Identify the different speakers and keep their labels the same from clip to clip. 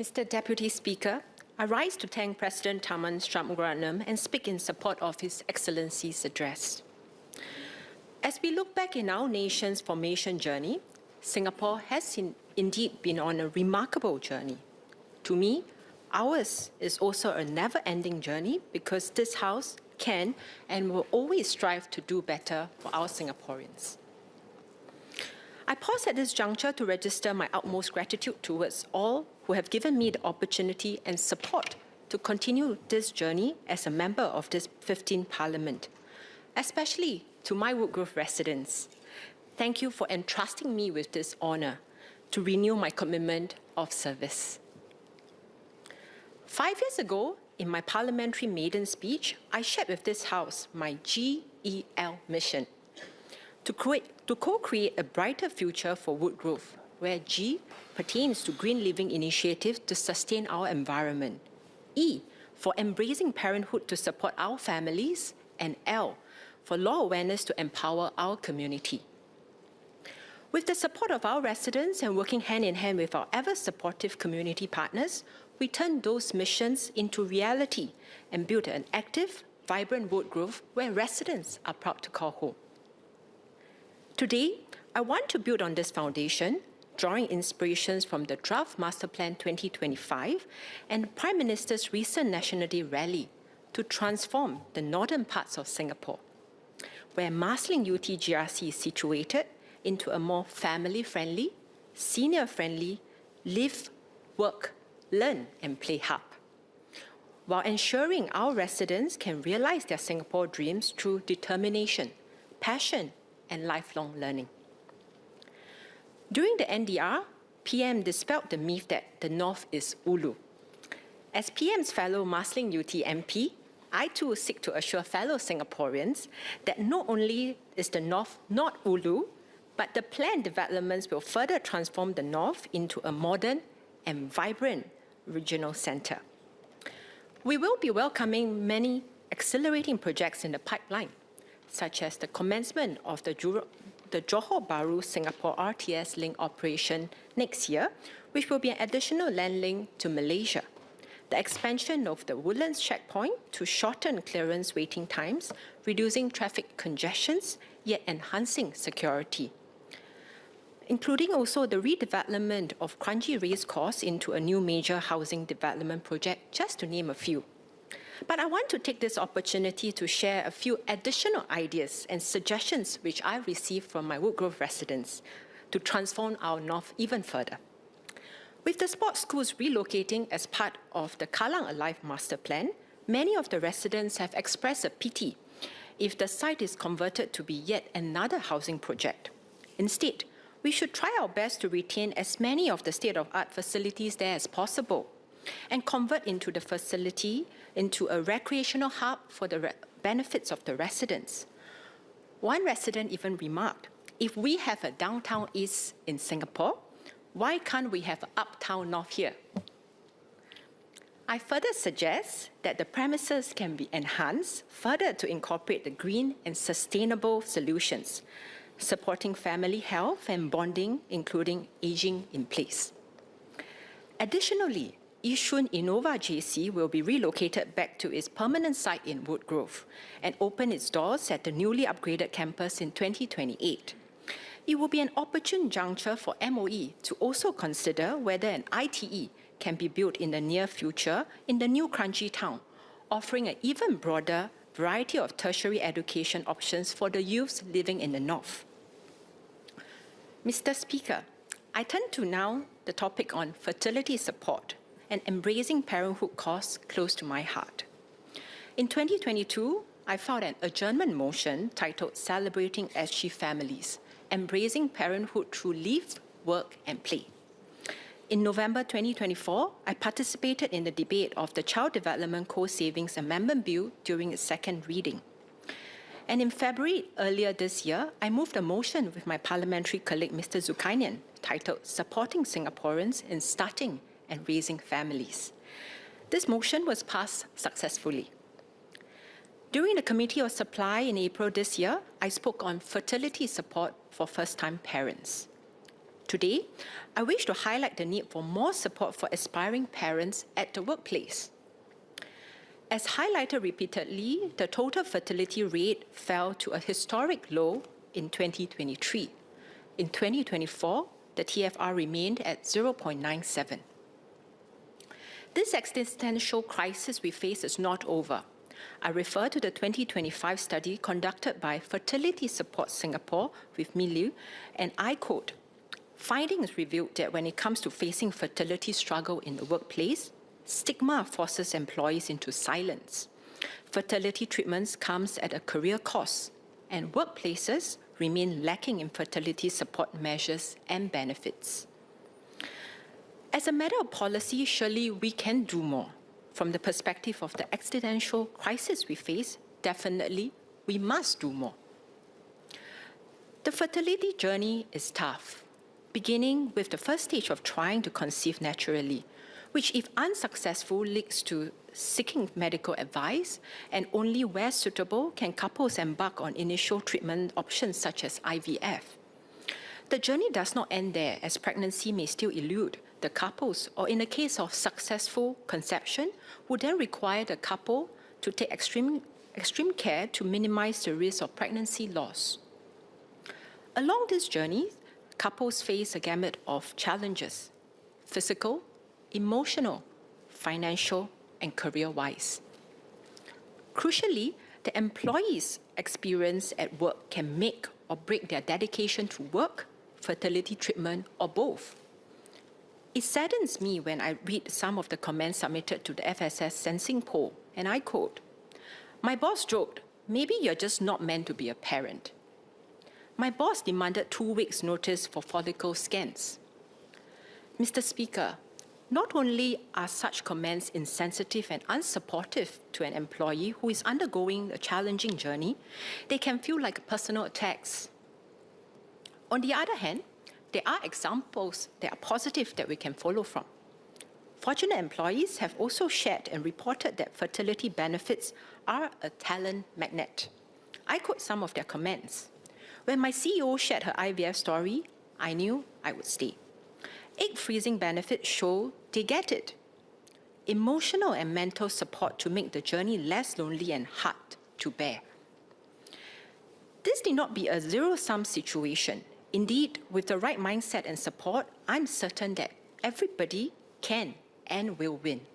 Speaker 1: Mr. Deputy Speaker, I rise to thank President Tharman Shanmugaratnam and speak in support of His Excellency's address. As we look back in our nation's formation journey, Singapore has indeed been on a remarkable journey. To me, ours is also a never-ending journey because this House can and will always strive to do better for our Singaporeans. I pause at this juncture to register my utmost gratitude towards all who have given me the opportunity and support to continue this journey as a member of this 15th Parliament, especially to my Woodgrove residents. Thank you for entrusting me with this honour to renew my commitment of service. 5 years ago, in my parliamentary maiden speech, I shared with this House my GEL mission to co-create a brighter future for Woodgrove, where G pertains to green living initiatives to sustain our environment, E for embracing parenthood to support our families, and L for law awareness to empower our community. With the support of our residents and working hand in hand with our ever-supportive community partners, we turned those missions into reality and built an active, vibrant Woodgrove where residents are proud to call home. Today, I want to build on this foundation, drawing inspirations from the Draft Master Plan 2025 and the Prime Minister's recent National Day rally to transform the northern parts of Singapore, where Marsiling UTGRC is situated, into a more family-friendly, senior-friendly, live, work, learn and play hub, while ensuring our residents can realize their Singapore dreams through determination, passion, and lifelong learning. During the NDR, PM dispelled the myth that the North is Ulu. As PM's fellow Marsiling UT MP, I too seek to assure fellow Singaporeans that not only is the North not Ulu, but the planned developments will further transform the North into a modern and vibrant regional centre. We will be welcoming many accelerating projects in the pipeline, such as the commencement of the Johor Bahru Singapore RTS link operation next year, which will be an additional land link to Malaysia, the expansion of the Woodlands checkpoint to shorten clearance waiting times, reducing traffic congestions, yet enhancing security, including also the redevelopment of Kranji Racecourse into a new major housing development project, just to name a few. But I want to take this opportunity to share a few additional ideas and suggestions which I've received from my Woodgrove residents to transform our North even further. With the sports schools relocating as part of the Kallang Alive Master Plan, many of the residents have expressed a pity if the site is converted to be yet another housing project. Instead, we should try our best to retain as many of the state-of-art facilities there as possible and convert into the facility into a recreational hub for the benefits of the residents. One resident even remarked, if we have a downtown east in Singapore, why can't we have an uptown north here? I further suggest that the premises can be enhanced further to incorporate the green and sustainable solutions, supporting family health and bonding, including aging in place. Additionally, Yishun Innova JC will be relocated back to its permanent site in Woodgrove and open its doors at the newly upgraded campus in 2028. It will be an opportune juncture for MOE to also consider whether an ITE can be built in the near future in the new Kranji town, offering an even broader variety of tertiary education options for the youths living in the North. Mr. Speaker, I turn to now the topic on fertility support and embracing parenthood cause close to my heart. In 2022, I filed an adjournment motion titled Celebrating SG Families, Embracing Parenthood Through Live, Work and Play. In November 2024, I participated in the debate of the Child Development Co-Savings Amendment Bill during its second reading. And in February earlier this year, I moved a motion with my parliamentary colleague Mr. Zulkarnain titled Supporting Singaporeans in Starting and Raising Families. This motion was passed successfully. During the Committee of Supply in April this year, I spoke on fertility support for first-time parents. Today, I wish to highlight the need for more support for aspiring parents at the workplace. As highlighted repeatedly, the total fertility rate fell to a historic low in 2023. In 2024, the TFR remained at 0.97. This existential crisis we face is not over. I refer to the 2025 study conducted by Fertility Support Singapore with Milieu, and I quote, "Findings revealed that when it comes to facing fertility struggle in the workplace, stigma forces employees into silence. Fertility treatments comes at a career cost, and workplaces remain lacking in fertility support measures and benefits." As a matter of policy, surely we can do more. From the perspective of the existential crisis we face, definitely we must do more. The fertility journey is tough, beginning with the first stage of trying to conceive naturally, which, if unsuccessful, leads to seeking medical advice, and only where suitable can couples embark on initial treatment options such as IVF. The journey does not end there, as pregnancy may still elude the couples, or in the case of successful conception, would then require the couple to take extreme care to minimize the risk of pregnancy loss. Along this journey, couples face a gamut of challenges: physical, emotional, financial, and career-wise. Crucially, the employee's experience at work can make or break their dedication to work, fertility treatment, or both. It saddens me when I read some of the comments submitted to the FSS sensing poll, and I quote, "My boss joked, maybe you're just not meant to be a parent. My boss demanded 2 weeks' notice for follicle scans." Mr. Speaker, not only are such comments insensitive and unsupportive to an employee who is undergoing a challenging journey, they can feel like personal attacks. On the other hand, there are examples that are positive that we can follow from. Fortunate employees have also shared and reported that fertility benefits are a talent magnet. I quote some of their comments. "When my CEO shared her IVF story, I knew I would stay. Egg freezing benefits show they get it. Emotional and mental support to make the journey less lonely and hard to bear." This need not be a zero-sum situation. Indeed, with the right mindset and support, I'm certain that everybody can and will win.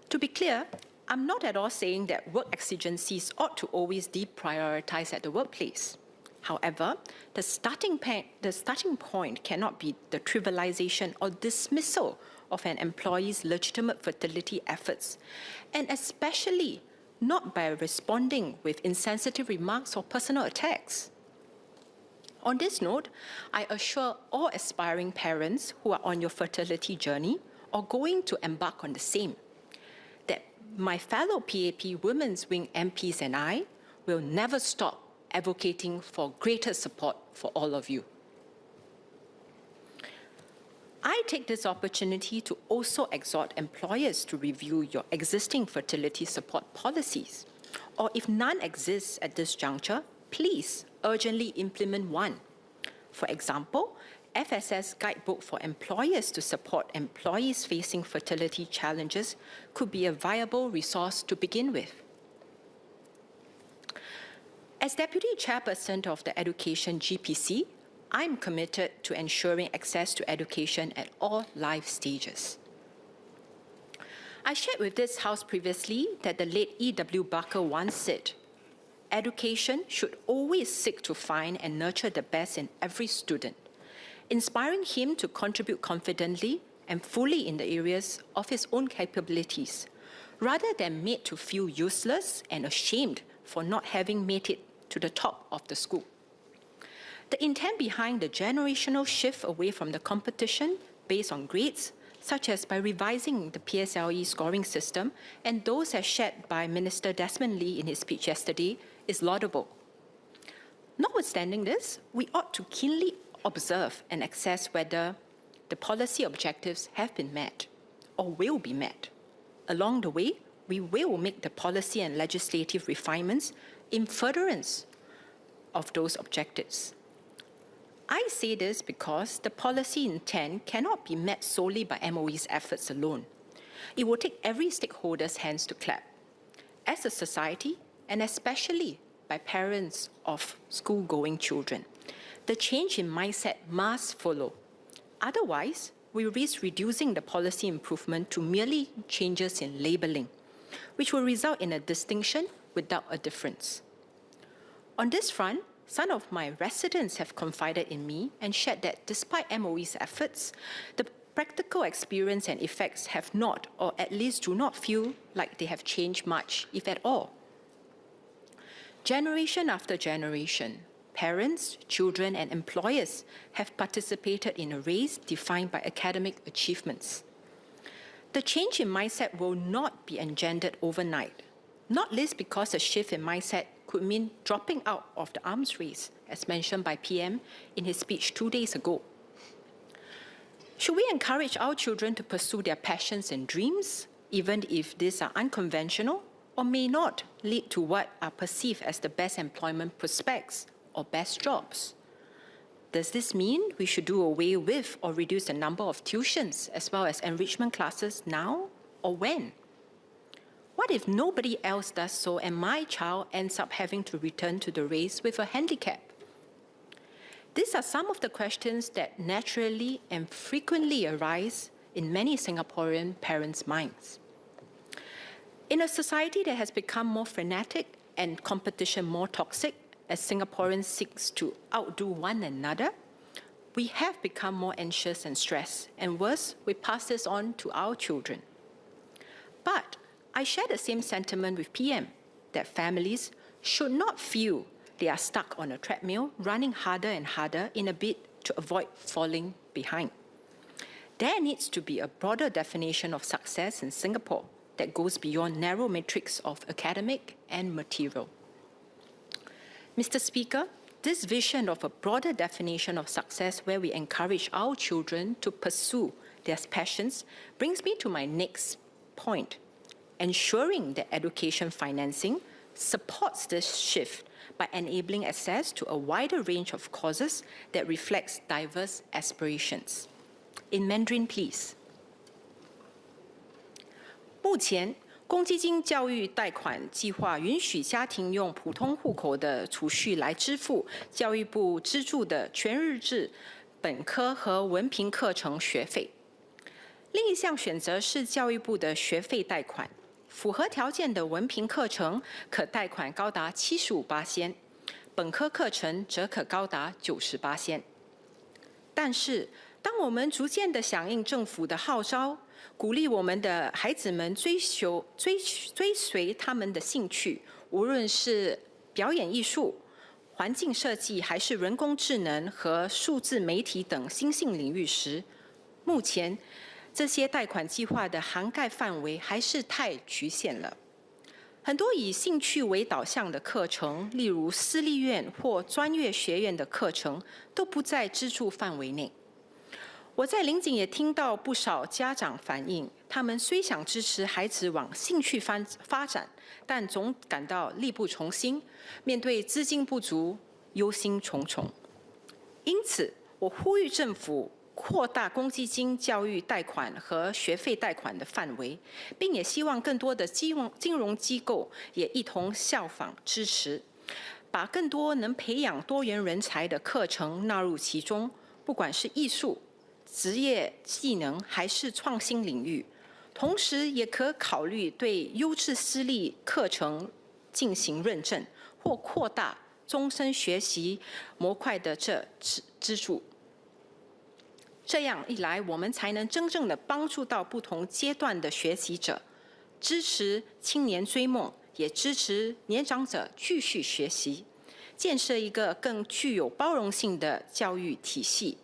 Speaker 1: To be clear, I'm not at all saying that work exigencies ought to always deprioritize at the workplace. However, the starting point cannot be the trivialization or dismissal of an employee's legitimate fertility efforts, and especially not by responding with insensitive remarks or personal attacks. On this note, I assure all aspiring parents who are on your fertility journey or going to embark on the same, that my fellow PAP Women's Wing MPs and I will never stop advocating for greater support for all of you. I take this opportunity to also exhort employers to review your existing fertility support policies, or if none exists at this juncture, please urgently implement one. For example, FSS Guidebook for Employers to support employees facing fertility challenges could be a viable resource to begin with. As Deputy Chairperson of the Education GPC, I'm committed to ensuring access to education at all life stages. I shared with this House previously that the late E.W. Barker once said, "Education should always seek to find and nurture the best in every student, inspiring him to contribute confidently and fully in the areas of his own capabilities, rather than made to feel useless and ashamed for not having made it to the top of the school." The intent behind the generational shift away from the competition based on grades, such as by revising the PSLE scoring system, and those as shared by Minister Desmond Lee in his speech yesterday, is laudable. Notwithstanding this, we ought to keenly observe and assess whether the policy objectives have been met or will be met. Along the way, we will make the policy and legislative refinements in furtherance of those objectives. I say this because the policy intent cannot be met solely by MOE's efforts alone. It will take every stakeholder's hands to clap. As a society, and especially by parents of school-going children, the change in mindset must follow. Otherwise, we risk reducing the policy improvement to merely changes in labeling, which will result in a distinction without a difference. On this front, some of my residents have confided in me and shared that despite MOE's efforts, the practical experience and effects have not, or at least do not feel like they have changed much, if at all. Generation after generation, parents, children, and employers have participated in a race defined by academic achievements. The change in mindset will not be engendered overnight, not least because a shift in mindset could mean dropping out of the arms race, as mentioned by PM in his speech 2 days ago. Should we encourage our children to pursue their passions and dreams, even if these are unconventional or may not lead to what are perceived as the best employment prospects or best jobs? Does this mean we should do away with or reduce the number of tuitions as well as enrichment classes now or when? What if nobody else does so and my child ends up having to return to the race with a handicap? These are some of the questions that naturally and frequently arise in many Singaporean parents' minds. In a society that has become more frenetic and competition more toxic, as Singaporeans seek to outdo one another, we have become more anxious and stressed, and worse, we pass this on to our children. But I share the same sentiment with PM, that families should not feel they are stuck on a treadmill, running harder and harder in a bid to avoid falling behind. There needs to be a broader definition of success in Singapore that goes beyond narrow metrics of academic and material. Mr. Speaker, this vision of a broader definition of success where we encourage our children to pursue their passions brings me to my next point. Ensuring that education financing supports this shift by enabling access to a wider range of courses that reflects diverse aspirations. In Mandarin, please. 目前，公积金教育贷款计划允许家庭用普通户口的储蓄来支付教育部资助的全日制本科和文凭课程学费。另一项选择是教育部的学费贷款。 符合条件的文凭课程可贷款高达75%，本科课程则可高达90%。但是，当我们逐渐地响应政府的号召，鼓励我们的孩子们追随他们的兴趣，无论是表演艺术、环境设计，还是人工智能和数字媒体等新兴领域时，目前 这些贷款计划的涵盖范围还是太局限了。很多以兴趣为导向的课程，例如私立院或专业学院的课程，都不在资助范围内。我在林景也听到不少家长反映，他们虽想支持孩子往兴趣发展，但总感到力不从心，面对资金不足，忧心忡忡。因此，我呼吁政府 扩大公积金教育贷款和学费贷款的范围，并也希望更多的金融机构也一同效仿支持，把更多能培养多元人才的课程纳入其中，不管是艺术、职业技能还是创新领域。同时，也可考虑对优质私立课程进行认证，或扩大终身学习模块的资助。 这样一来，我们才能真正的帮助到不同阶段的学习者，支持青年追梦，也支持年长者继续学习，建设一个更具有包容性的教育体系，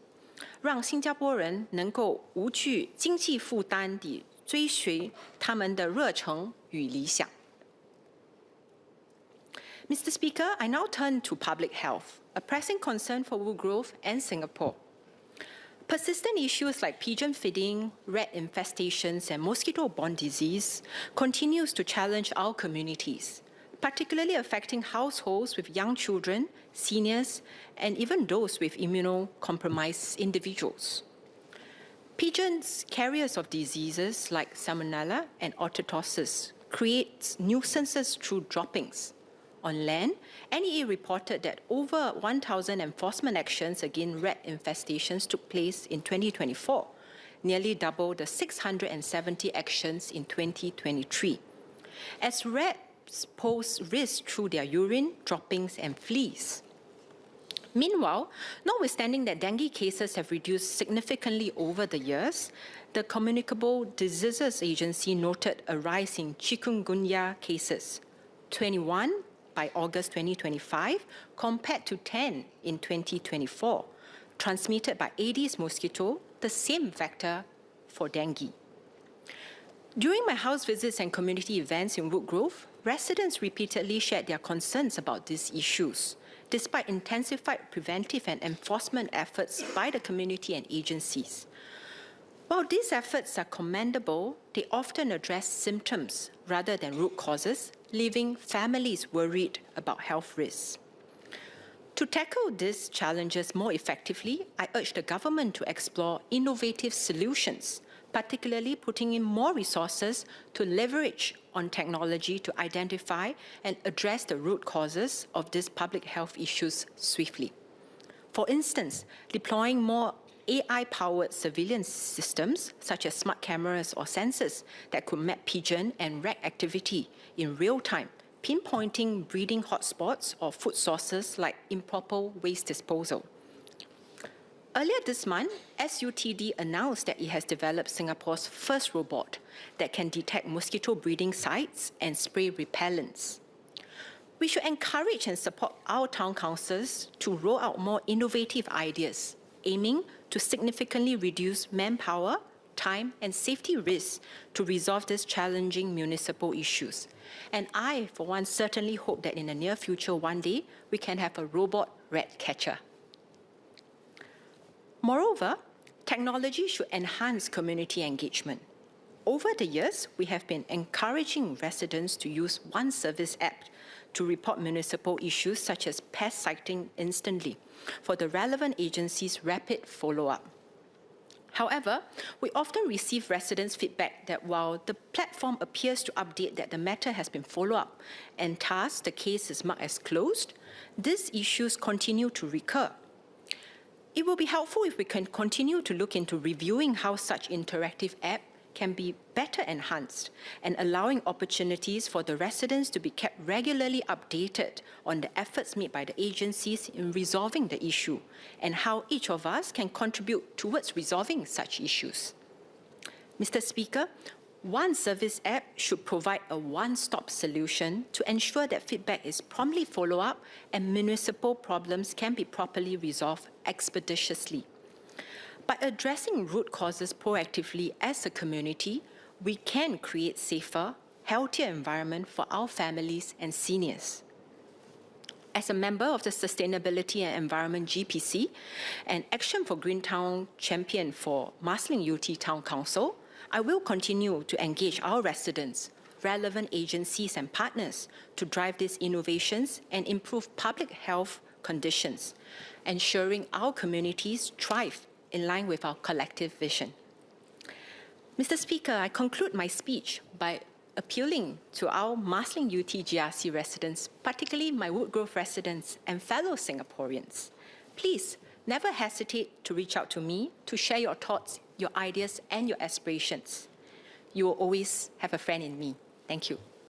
Speaker 1: 让新加坡人能够无惧经济负担地追随他们的热忱与理想。Mr. Speaker, I now turn to public health, a pressing concern for rural growth and Singapore. Persistent issues like pigeon feeding, rat infestations, and mosquito-borne disease continues to challenge our communities. particularly affecting households with young children, seniors, and even those with immunocompromised individuals. Pigeons, carriers of diseases like Salmonella and Otitosis, create nuisances through droppings. On land, NEA reported that over 1,000 enforcement actions against rat infestations took place in 2024, nearly double the 670 actions in 2023. As rats pose risk through their urine, droppings, and fleas. Meanwhile, notwithstanding that dengue cases have reduced significantly over the years, the Communicable Diseases Agency noted a rise in chikungunya cases, 21 by August 2025, compared to 10 in 2024, transmitted by Aedes mosquito, the same vector for dengue. During my house visits and community events in Woodgrove, residents repeatedly shared their concerns about these issues, despite intensified preventive and enforcement efforts by the community and agencies. While these efforts are commendable, they often address symptoms rather than root causes, leaving families worried about health risks. To tackle these challenges more effectively, I urge the government to explore innovative solutions, particularly putting in more resources to leverage on technology to identify and address the root causes of these public health issues swiftly. For instance, deploying more AI-powered surveillance systems, such as smart cameras or sensors that could map pigeon and rat activity in real time, pinpointing breeding hotspots or food sources like improper waste disposal. Earlier this month, SUTD announced that it has developed Singapore's first robot that can detect mosquito breeding sites and spray repellents. We should encourage and support our town councils to roll out more innovative ideas, aiming to significantly reduce manpower, time, and safety risks to resolve these challenging municipal issues. And I, for one, certainly hope that in the near future, one day, we can have a robot rat catcher. Moreover, technology should enhance community engagement. Over the years, we have been encouraging residents to use One Service app to report municipal issues such as pest sighting instantly for the relevant agency's rapid follow-up. However, we often receive residents' feedback that while the platform appears to update that the matter has been followed up and thus the case is marked as closed, these issues continue to recur. It will be helpful if we can continue to look into reviewing how such interactive app can be better enhanced and allowing opportunities for the residents to be kept regularly updated on the efforts made by the agencies in resolving the issue and how each of us can contribute towards resolving such issues. Mr. Speaker, One Service app should provide a one-stop solution to ensure that feedback is promptly followed up and municipal problems can be properly resolved expeditiously. By addressing root causes proactively as a community, we can create safer, healthier environment for our families and seniors. As a member of the Sustainability and Environment GPC and Action for Green Town champion for Marsiling UT Town Council, I will continue to engage our residents, relevant agencies and partners to drive these innovations and improve public health conditions, ensuring our communities thrive in line with our collective vision. Mr. Speaker, I conclude my speech by appealing to our Marsiling UT GRC residents, particularly my Woodgrove residents and fellow Singaporeans. Please never hesitate to reach out to me to share your thoughts, your ideas, and your aspirations. You will always have a friend in me. Thank you.